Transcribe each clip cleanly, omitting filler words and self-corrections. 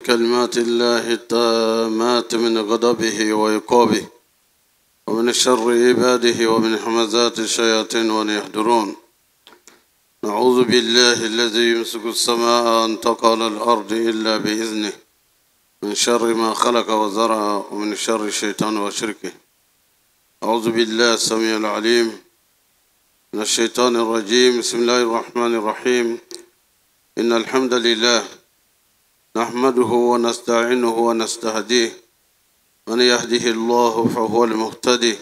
بكلمات الله التامات من غضبه وعقابه ومن شر عباده ومن همزات الشياطين وأن يحضرون. نعوذ بالله الذي يمسك السماء أن تقع على الأرض إلا بإذنه من شر ما خلق وزرع ومن شر الشيطان وشركه. أعوذ بالله السميع العليم من الشيطان الرجيم. بسم الله الرحمن الرحيم. إن الحمد لله نحمده ونستعينه ونستهديه، من يهده الله فهو المهتدي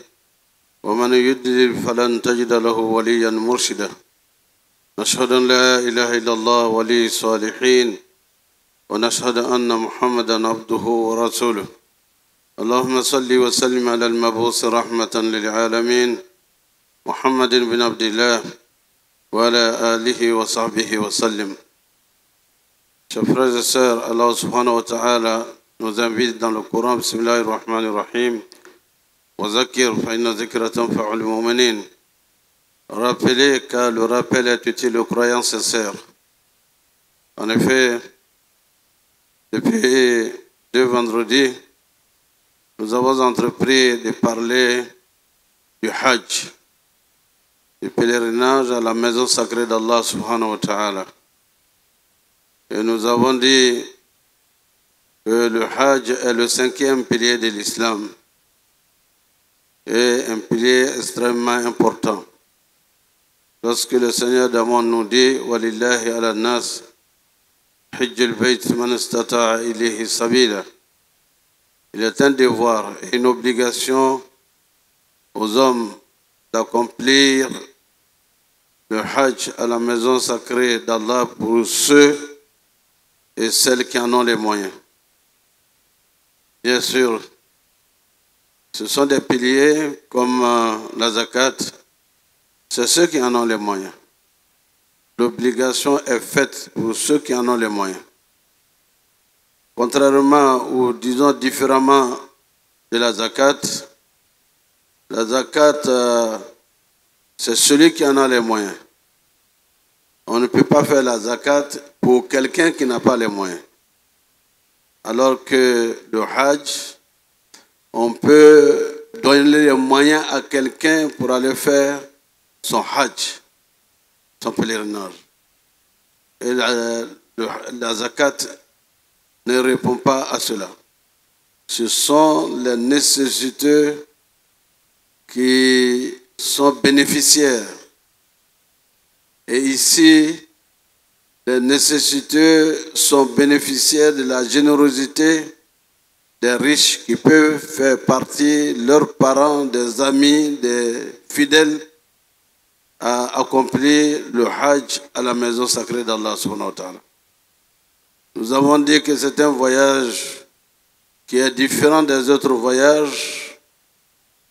ومن يضلل فلن تجد له وليا مرشدا. نشهد أن لا إله إلا الله ولي الصالحين، ونشهد أن محمدا عبده ورسوله. اللهم صل وسلم على المبعوث رحمة للعالمين محمد بن عبد الله وعلى آله وصحبه وسلم. Chers frères et sœurs, Allah subhanahu wa ta'ala nous invite dans le Coran. Bismillahir Rahmanir Rahim. Wa zakir fa inna zikra tanfa'ul mu'minin. Rappelez car le rappel est utile aux croyants sincères. En effet, depuis 2 vendredis, nous avons entrepris de parler du Hajj, du pèlerinage à la maison sacrée d'Allah subhanahu wa ta'ala. Et nous avons dit que le Hajj est le 5e pilier de l'islam et un pilier extrêmement important. Lorsque le Seigneur d'Amon nous dit « Walillahi ala nas, hijjul bayt man istata'a ilayhi sabila » il est un devoir et une obligation aux hommes d'accomplir le Hajj à la maison sacrée d'Allah pour ceux et celles qui en ont les moyens. Bien sûr, ce sont des piliers comme la zakat, c'est ceux qui en ont les moyens. L'obligation est faite pour ceux qui en ont les moyens. Contrairement ou disons différemment de la zakat, c'est celui qui en a les moyens. On ne peut pas faire la zakat pour quelqu'un qui n'a pas les moyens. Alors que le Hajj, on peut donner les moyens à quelqu'un pour aller faire son Hajj, son pèlerinage. Et la zakat ne répond pas à cela. Ce sont les nécessiteux qui sont bénéficiaires. Et ici, les nécessiteux sont bénéficiaires de la générosité des riches qui peuvent faire partie, leurs parents, des amis, des fidèles, à accomplir le Hajj à la maison sacrée d'Allah subhanahu wa ta'ala. Nous avons dit que c'est un voyage qui est différent des autres voyages.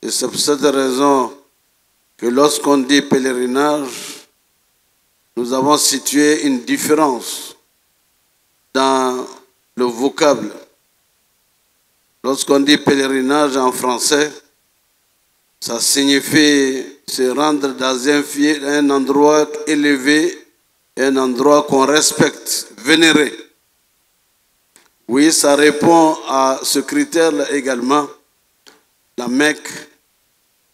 Et c'est pour cette raison que lorsqu'on dit pèlerinage, nous avons situé une différence dans le vocable. Lorsqu'on dit pèlerinage en français, ça signifie se rendre dans un endroit élevé, un endroit qu'on respecte, vénéré. Oui, ça répond à ce critère-là également. La Mecque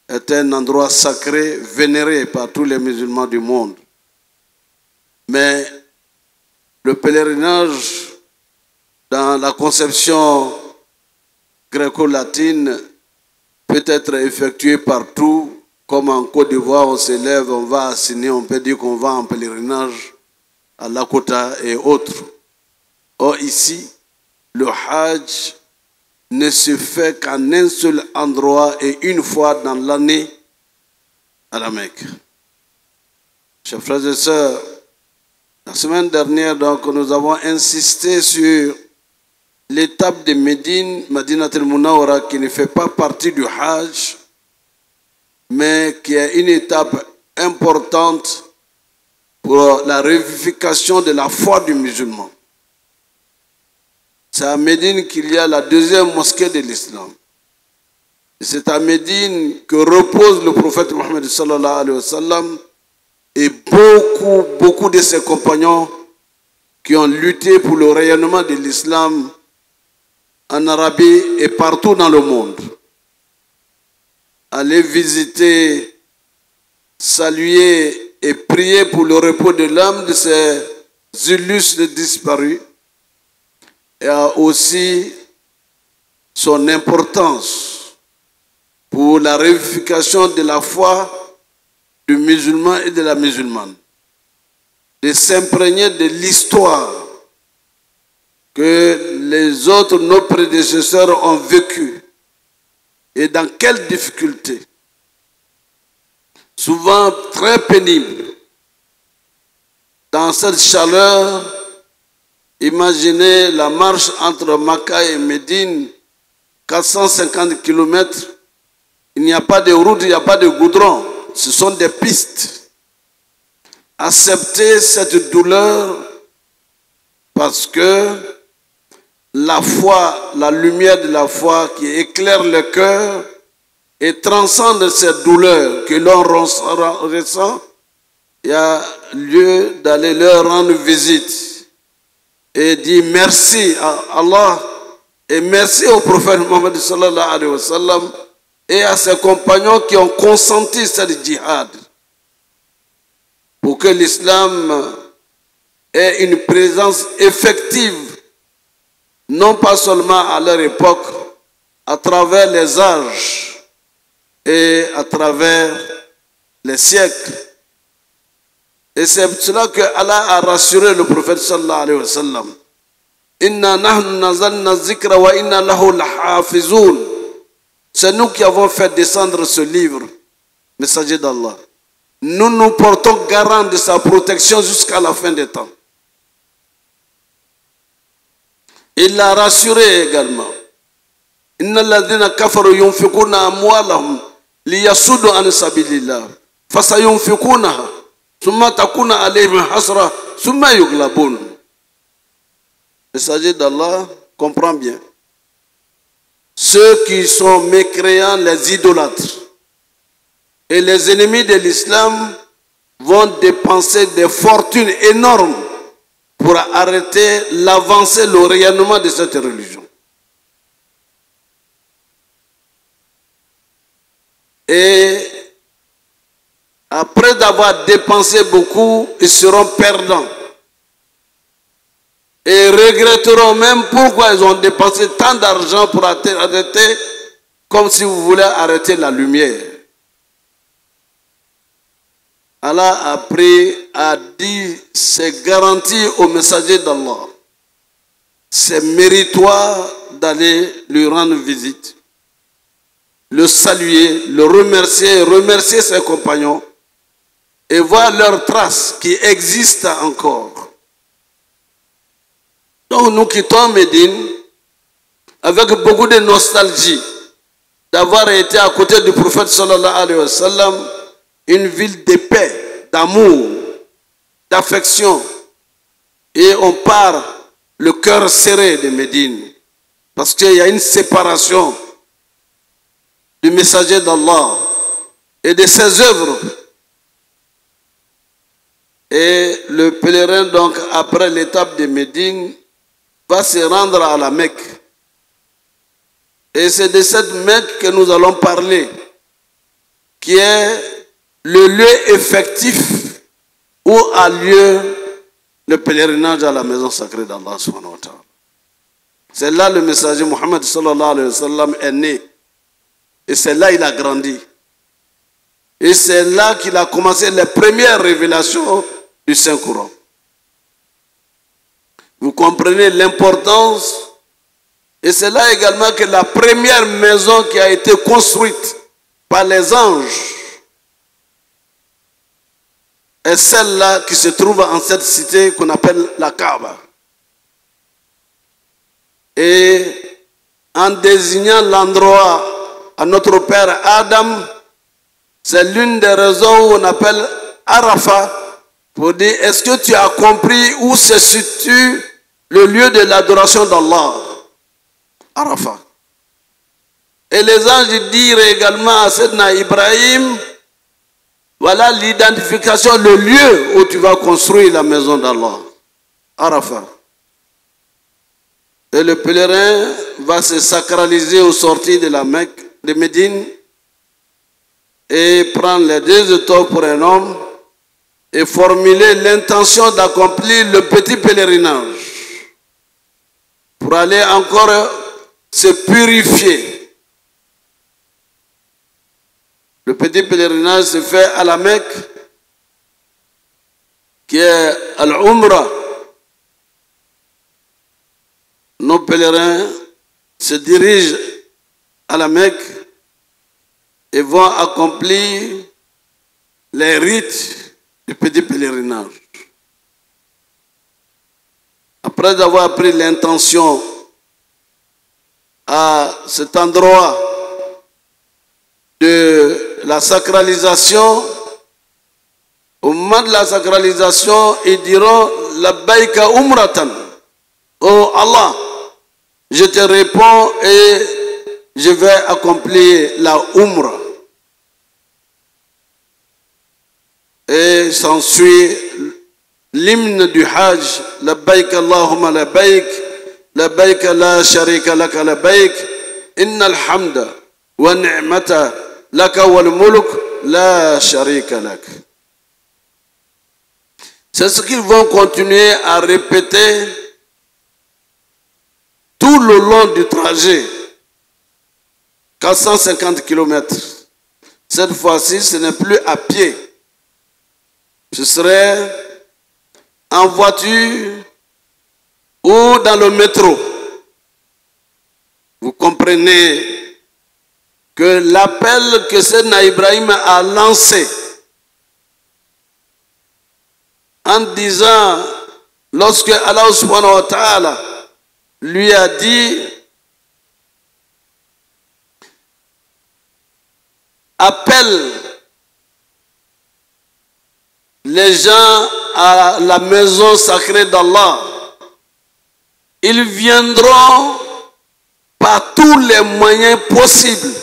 est un endroit sacré, vénéré par tous les musulmans du monde. Mais le pèlerinage, dans la conception gréco-latine, peut être effectué partout. Comme en Côte d'Ivoire, on s'élève, on va à Sini, on peut dire qu'on va en pèlerinage à Lakota et autres. Or ici, le Hajj ne se fait qu'en un seul endroit et une fois dans l'année à la Mecque. Chers frères et sœurs, la semaine dernière, donc, nous avons insisté sur l'étape de Médine, Madinat al-Munawwara, qui ne fait pas partie du Hajj, mais qui est une étape importante pour la revivification de la foi du musulman. C'est à Médine qu'il y a la 2e mosquée de l'islam. C'est à Médine que repose le prophète Mohammed sallallahu alayhi wa sallam et beaucoup de ses compagnons qui ont lutté pour le rayonnement de l'islam en Arabie et partout dans le monde. Allez visiter, saluer et prier pour le repos de l'âme de ces illustres disparus. Et a aussi son importance pour la révivification de la foi du musulman et de la musulmane. De s'imprégner de l'histoire que les autres, nos prédécesseurs, ont vécu et dans quelles difficultés. Souvent très pénible. Dans cette chaleur, imaginez la marche entre Makka et Médine, 450 km. Il n'y a pas de route, il n'y a pas de goudron. Ce sont des pistes. Acceptez cette douleur parce que la foi, la lumière de la foi qui éclaire le cœur et transcende cette douleur que l'on ressent, il y a lieu d'aller leur rendre visite et dire merci à Allah et merci au prophète Mohammed sallallahu alayhi wa sallam et à ses compagnons qui ont consenti cette djihad pour que l'islam ait une présence effective, non pas seulement à leur époque, à travers les âges et à travers les siècles. Et c'est pour cela que Allah a rassuré le prophète sallallahu alayhi wa sallam. Inna nahnu nazalna zikra wa inna lahu lahafizun. C'est nous qui avons fait descendre ce livre, messager d'Allah. Nous nous portons garant de sa protection jusqu'à la fin des temps. Il l'a rassuré également. Inna alladhina kafaru yunfikuna amwalahum liyasuddu an sabilillah. Fasayunfikunaha thumma takuna alayhim hasra thumma yughlabun. Le messager d'Allah comprend bien. Ceux qui sont mécréants, les idolâtres et les ennemis de l'islam vont dépenser des fortunes énormes pour arrêter l'avancée, le rayonnement de cette religion. Et après avoir dépensé beaucoup, ils seront perdants. Et regretteront même pourquoi ils ont dépensé tant d'argent pour arrêter, comme si vous voulez arrêter la lumière. Allah a dit, c'est garanti au messager d'Allah. C'est méritoire d'aller lui rendre visite, le saluer, le remercier, remercier ses compagnons et voir leurs traces qui existent encore. Donc nous quittons Médine avec beaucoup de nostalgie d'avoir été à côté du prophète sallallahu alayhi wa sallam, une ville de paix, d'amour, d'affection. Et on part le cœur serré de Médine parce qu'il y a une séparation du messager d'Allah et de ses œuvres. Et le pèlerin, donc, après l'étape de Médine, va se rendre à la Mecque. Et c'est de cette Mecque que nous allons parler, qui est le lieu effectif où a lieu le pèlerinage à la maison sacrée d'Allah subhanahu wa ta'ala. C'est là le messager Mohammed sallallahu alayhi wa sallam est né. Et c'est là qu'il a grandi. Et c'est là qu'il a commencé les premières révélations du Saint-Coran. Vous comprenez l'importance. Et c'est là également que la première maison qui a été construite par les anges est celle-là qui se trouve en cette cité qu'on appelle la Kaaba. Et en désignant l'endroit à notre père Adam, c'est l'une des raisons où on appelle Arafat, pour dire, est-ce que tu as compris où se situe le lieu de l'adoration d'Allah? Arafat. Et les anges dirent également à Sayyidina Ibrahim, voilà l'identification, le lieu où tu vas construire la maison d'Allah. Arafat. Et le pèlerin va se sacraliser au sortir de la Mecque, de Médine, et prendre les 2 étoiles pour un homme et formuler l'intention d'accomplir le petit pèlerinage pour aller encore se purifier. Le petit pèlerinage se fait à la Mecque, qui est Al-Umrah. Nos pèlerins se dirigent à la Mecque et vont accomplir les rites du petit pèlerinage. Après avoir pris l'intention à cet endroit de la sacralisation, au moment de la sacralisation, ils diront Labbaïka Umratan. Oh Allah, je te réponds et je vais accomplir la Umrah. Et s'ensuit l'hymne du Hajj, Labbaïk Allahumma labbaïk, labbaïk la sharika laka labbaïk, innal hamda wa ni'mata laka wal mulk la sharika lak. C'est ce qu'ils vont continuer à répéter tout le long du trajet. 450 km. Cette fois-ci, ce n'est plus à pied. Ce serait en voiture ou dans le métro. Vous comprenez que l'appel que Sayyidina Ibrahim a lancé en disant, lorsque Allah subhanahu wa ta'ala lui a dit, appelle les gens à la maison sacrée d'Allah, ils viendront par tous les moyens possibles.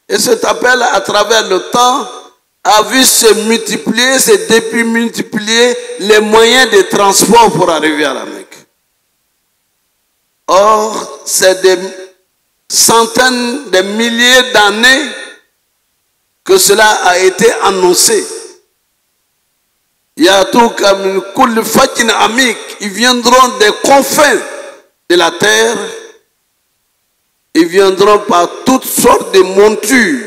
Et cet appel à travers le temps a vu se multiplier, se démultiplier les moyens de transport pour arriver à la Mecque. Or, c'est des centaines de milliers d'années que cela a été annoncé. Ils viendront des confins de la terre. Ils viendront par toutes sortes de montures.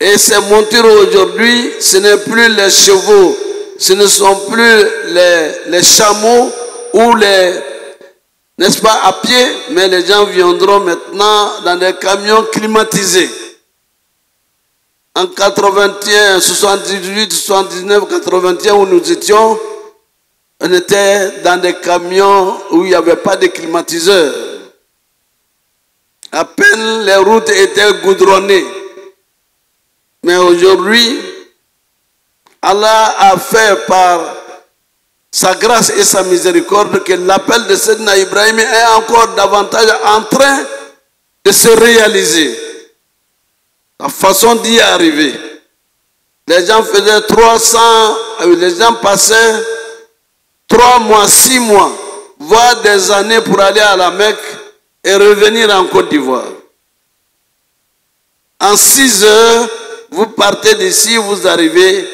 Et ces montures aujourd'hui, ce n'est plus les chevaux, ce ne sont plus les chameaux ou les, n'est-ce pas, à pied, mais les gens viendront maintenant dans des camions climatisés. En 81, 78, 79, 81 où nous étions, on était dans des camions où il n'y avait pas de climatiseurs. À peine les routes étaient goudronnées. Mais aujourd'hui, Allah a fait par sa grâce et sa miséricorde que l'appel de Sayyidina Ibrahim est encore davantage en train de se réaliser. La façon d'y arriver. Les gens faisaient 300, les gens passaient 3 mois, 6 mois, voire des années pour aller à la Mecque et revenir en Côte d'Ivoire. En 6 heures, vous partez d'ici, vous arrivez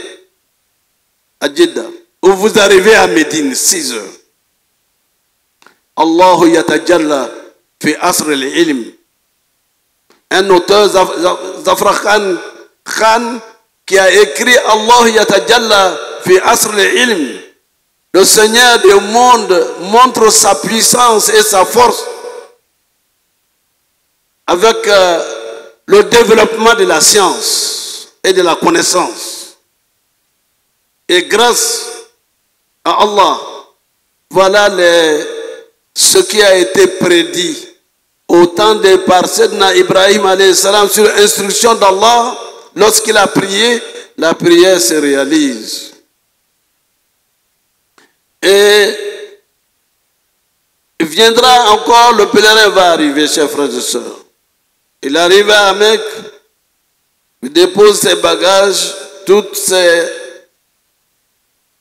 à Jeddah. Ou vous arrivez à Médine, 6 heures. Allahu yatajalla fi asr al-ilm. Un auteur, Zafar Khan, qui a écrit Allah yatajalla fi asr al-ilm. Le Seigneur du monde montre sa puissance et sa force avec le développement de la science et de la connaissance. Et grâce à Allah, voilà ce qui a été prédit au temps de Sayyidina Ibrahim alayhi salam sur instruction d'Allah. Lorsqu'il a prié, la prière se réalise. Et il viendra encore, le pèlerin va arriver, chers frères et sœurs. Il arrive à Mecque, il dépose ses bagages, toutes ses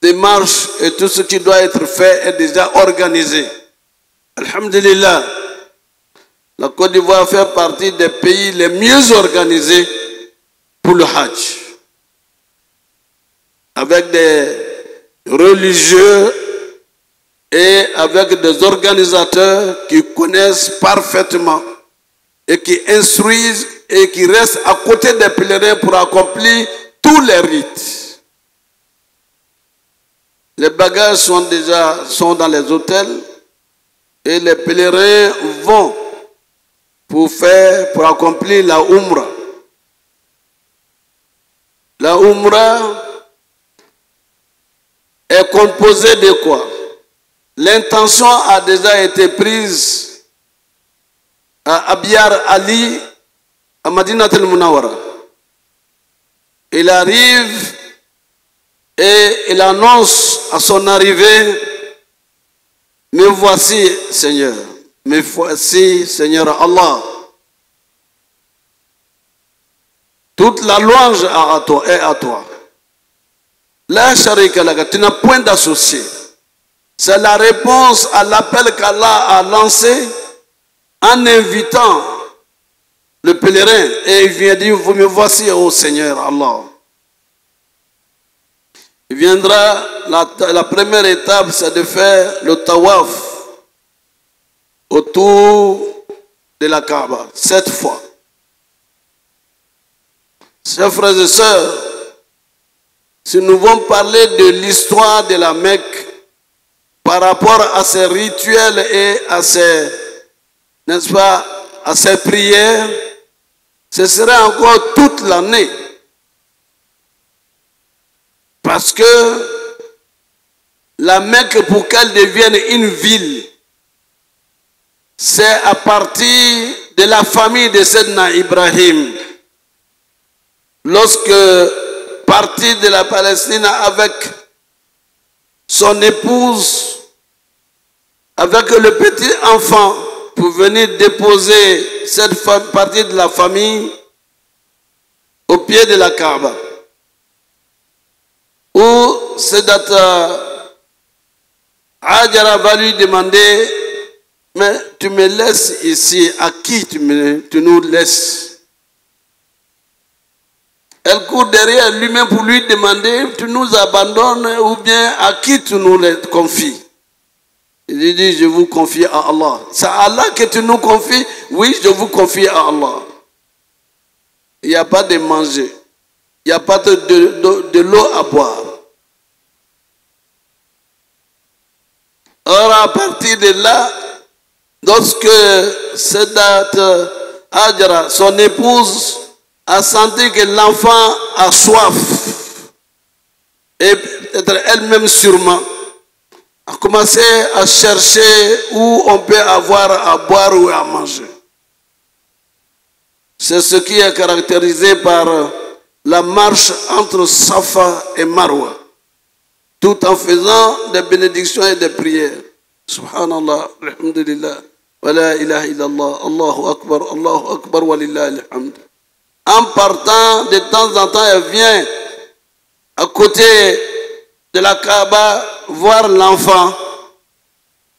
démarches et tout ce qui doit être fait est déjà organisé. Alhamdulillah, la Côte d'Ivoire fait partie des pays les mieux organisés pour le Hajj. Avec des religieux et avec des organisateurs qui connaissent parfaitement et qui instruisent et qui restent à côté des pèlerins pour accomplir tous les rites. Les bagages sont dans les hôtels et les pèlerins vont pour accomplir la Umrah. La Umrah est composée de quoi? L'intention a déjà été prise à Abiyar Ali, à Madinat al-Munawwara. Il arrive et il annonce à son arrivée: me voici, Seigneur, me voici, Seigneur Allah. Toute la louange est à toi. La sharika laka, tu n'as point d'associé. C'est la réponse à l'appel qu'Allah a lancé en invitant le pèlerin. Et il vient dire: vous me voici, ô Seigneur Allah. Il viendra, la première étape, c'est de faire le tawaf autour de la Kaaba, 7 fois. Chers frères et sœurs, si nous voulons parler de l'histoire de la Mecque par rapport à ses rituels et à ses, n'est-ce pas, à ses prières, ce serait encore toute l'année. Parce que la Mecque, pour qu'elle devienne une ville, c'est à partir de la famille de Sayyidina Ibrahim. Lorsque parti de la Palestine avec son épouse, avec le petit enfant, pour venir déposer cette partie de la famille au pied de la Kaaba. Où Sayyidata Hajara va lui demander: mais tu me laisses ici, à qui tu nous laisses? Elle court derrière lui-même pour lui demander: tu nous abandonnes ou bien à qui tu nous les confies? Il dit: je vous confie à Allah. C'est à Allah que tu nous confies? Oui, je vous confie à Allah. Il n'y a pas de manger. Il n'y a pas de l'eau à boire. Or, à partir de là, lorsque Sayyidata Hajara, son épouse, a senti que l'enfant a soif, et peut-être elle-même sûrement, a commencé à chercher où on peut avoir à boire ou à manger. C'est ce qui est caractérisé par la marche entre Safa et Marwa, tout en faisant des bénédictions et des prières. Subhanallah, alhamdulillah, wa la ilaha illallah, Allahu Akbar, wa lillahi alhamd. En partant, de temps en temps, elle vient à côté de la Kaaba voir l'enfant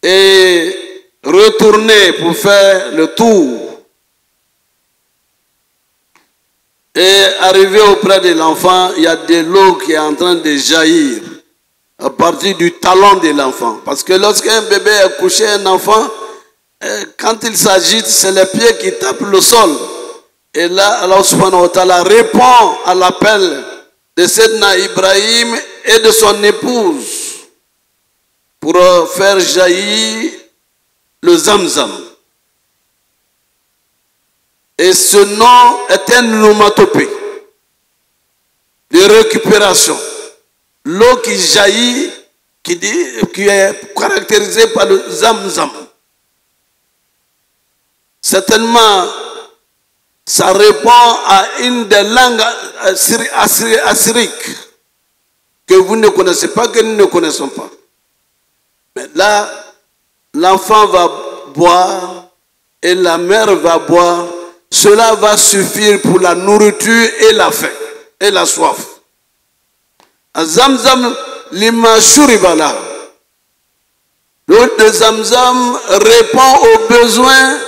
et retourner pour faire le tour. Et arrivé auprès de l'enfant, il y a de l'eau qui est en train de jaillir à partir du talon de l'enfant. Parce que lorsqu'un bébé est couché, un enfant, quand il s'agite, c'est les pieds qui tapent le sol. Et là, Allah subhanahu wa ta'ala répond à l'appel de Sayyidina Ibrahim et de son épouse pour faire jaillir le Zamzam. Et ce nom est un onomatopée de récupération. L'eau qui jaillit, qui est caractérisée par le Zamzam. Certainement, ça répond à une des langues assyriques que vous ne connaissez pas, que nous ne connaissons pas. Mais là, l'enfant va boire et la mère va boire. Cela va suffire pour la nourriture et la faim et la soif. À Zamzam, lima shuriba lah. L'eau de Zamzam répond aux besoins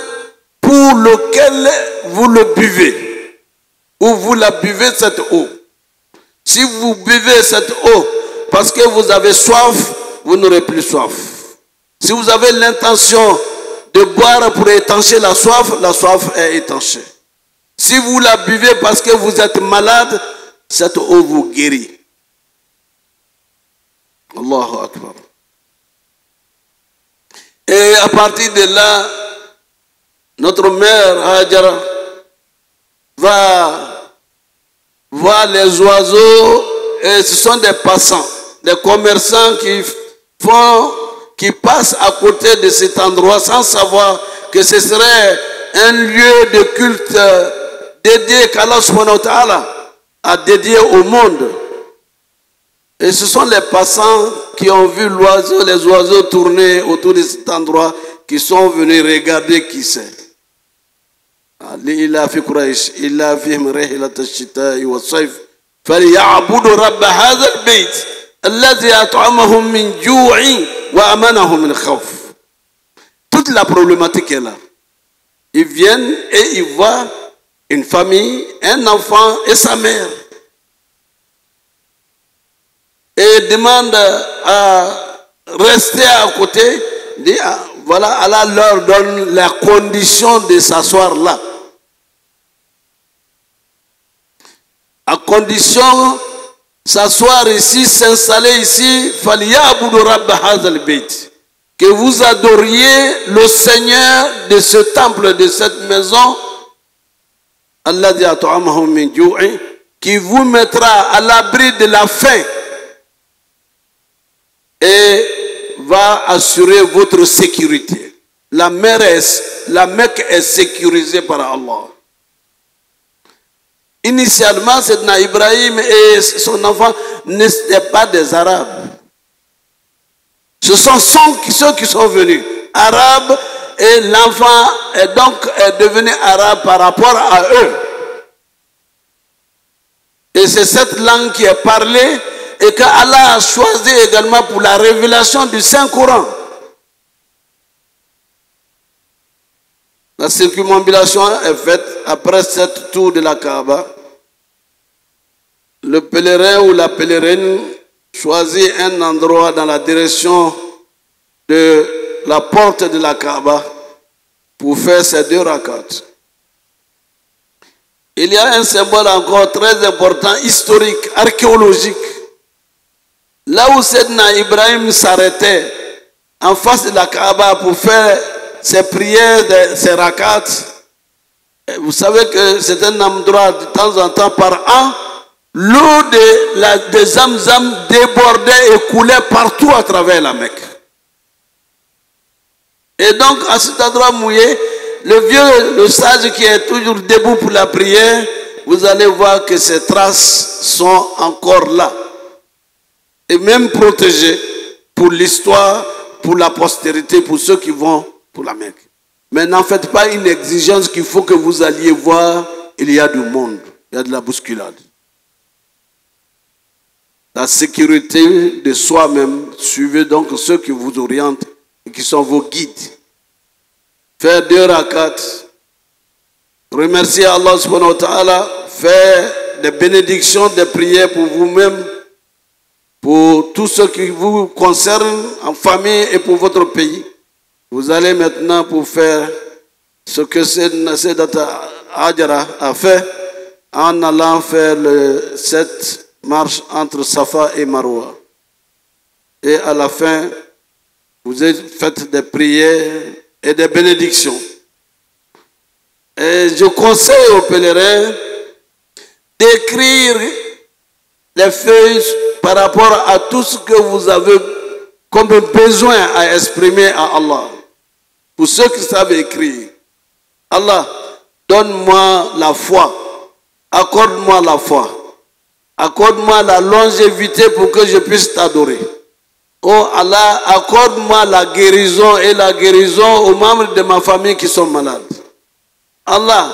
pour lequel vous le buvez. Ou vous la buvez cette eau. Si vous buvez cette eau parce que vous avez soif, vous n'aurez plus soif. Si vous avez l'intention de boire pour étancher la soif est étanchée. Si vous la buvez parce que vous êtes malade, cette eau vous guérit. Allahu Akbar. Et à partir de là, notre mère Hajara va voir les oiseaux, et ce sont des passants, des commerçants qui passent à côté de cet endroit sans savoir que ce serait un lieu de culte dédié qu'Allah subhanahu wa ta'ala a dédié au monde. Et ce sont les passants qui ont vu les oiseaux tourner autour de cet endroit, qui sont venus regarder qui c'est. لإلاف قريش إلافهم رحلة الشتاء والصيف فليعبدوا رب هذا البيت الذي أطعمهم من جوع وأمنهم من خوف. Toute la problématique est là. Ils viennent et ils voient une famille, un enfant et sa mère. Et demandent à rester à côté. Dit, voilà, Allah leur donne la condition de s'asseoir là. À condition s'asseoir ici, s'installer ici, que vous adoriez le Seigneur de ce temple, de cette maison, qui vous mettra à l'abri de la faim et va assurer votre sécurité. La Mecque est sécurisée par Allah. Initialement, Sayyidina Ibrahim et son enfant n'étaient pas des Arabes. Ce sont ceux qui sont venus arabes, et l'enfant est devenu arabe par rapport à eux. Et c'est cette langue qui est parlée et qu'Allah a choisi également pour la révélation du Saint-Coran. La circumambulation est faite après 7 tours de la Kaaba. Le pèlerin ou la pèlerine choisit un endroit dans la direction de la porte de la Kaaba pour faire ses 2 rakats. Il y a un symbole encore très important, historique, archéologique. Là où Sayyidina Ibrahim s'arrêtait en face de la Kaaba pour faire ses prières, ses rakats, vous savez que c'est un endroit de temps en temps par an, l'eau de Zamzam débordait et coulait partout à travers la Mecque. Et donc à cet endroit mouillé, le sage qui est toujours debout pour la prière, vous allez voir que ces traces sont encore là. Et même protégées pour l'histoire, pour la postérité, pour ceux qui vont pour la Mecque. Mais n'en faites pas une exigence qu'il faut que vous alliez voir, il y a du monde, il y a de la bousculade. La sécurité de soi-même, suivez donc ceux qui vous orientent et qui sont vos guides. Faire 2 rakats, remercier Allah subhanahu wa ta'ala, faire des bénédictions, des prières pour vous-même, pour tout ce qui vous concerne en famille et pour votre pays. Vous allez maintenant pour faire ce que Sayyidata Hajara a fait en allant faire cette marche entre Safa et Marwa. Et à la fin, vous faites des prières et des bénédictions. Et je conseille aux pèlerins d'écrire les feuilles par rapport à tout ce que vous avez comme besoin à exprimer à Allah. Pour ceux qui savent écrire, Allah, donne-moi la foi, accorde-moi la foi, accorde-moi la longévité pour que je puisse t'adorer. Oh Allah, accorde-moi la guérison et la guérison aux membres de ma famille qui sont malades. Allah,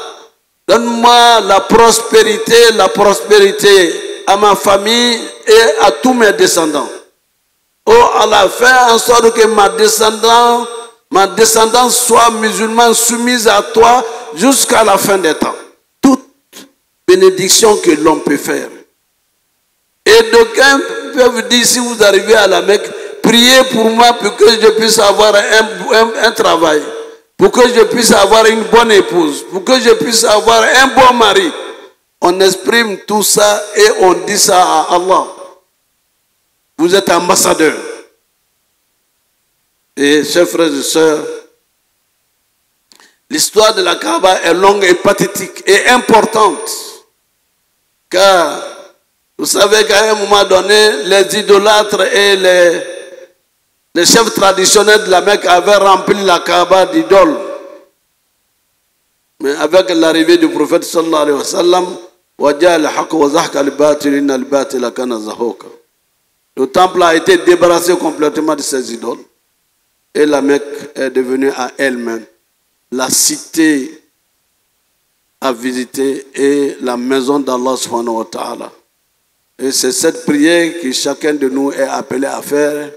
donne-moi la prospérité à ma famille et à tous mes descendants. Oh Allah, fais en sorte que ma descendance soit musulmane soumise à toi jusqu'à la fin des temps. Toute bénédiction que l'on peut faire. Et d'aucuns peuvent dire, si vous arrivez à la Mecque, priez pour moi pour que je puisse avoir un travail, pour que je puisse avoir une bonne épouse, pour que je puisse avoir un bon mari. On exprime tout ça et on dit ça à Allah. Vous êtes ambassadeur. Et chers frères et sœurs, l'histoire de la Kaaba est longue et pathétique et importante. Car vous savez qu'à un moment donné, les idolâtres et les chefs traditionnels de la Mecque avaient rempli la Kaaba d'idoles. Mais avec l'arrivée du prophète sallallahu alayhi wa sallam, le temple a été débarrassé complètement de ces idoles. Et la Mecque est devenue à elle-même la cité à visiter et la maison d'Allah subhanahu wa ta'ala. Et c'est cette prière que chacun de nous est appelé à faire,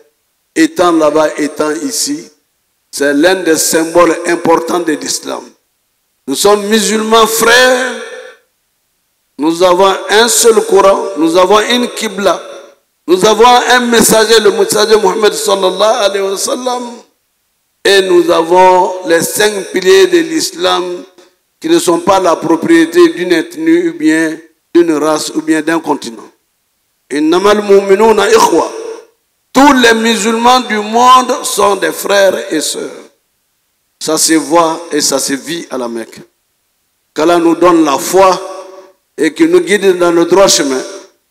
étant là-bas, étant ici. C'est l'un des symboles importants de l'islam. Nous sommes musulmans frères, nous avons un seul Coran, nous avons une Qibla, nous avons un messager, le messager Mohammed sallallahu alayhi wa sallam, et nous avons les 5 piliers de l'islam qui ne sont pas la propriété d'une ethnie ou bien d'une race ou bien d'un continent. Innamal mu'minuna ikhwa. Tous les musulmans du monde sont des frères et sœurs. Ça se voit et ça se vit à la Mecque. Qu'Allah nous donne la foi et qu'il nous guide dans le droit chemin,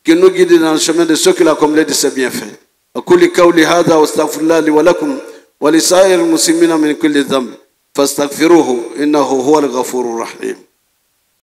qu'il nous guide dans le chemin de ceux qu'il a comblés de ses bienfaits. أقول قولي هذا واستغفر الله لي ولكم ولسائر المسلمين من كل ذنب فاستغفروه إنه هو الغفور الرحيم.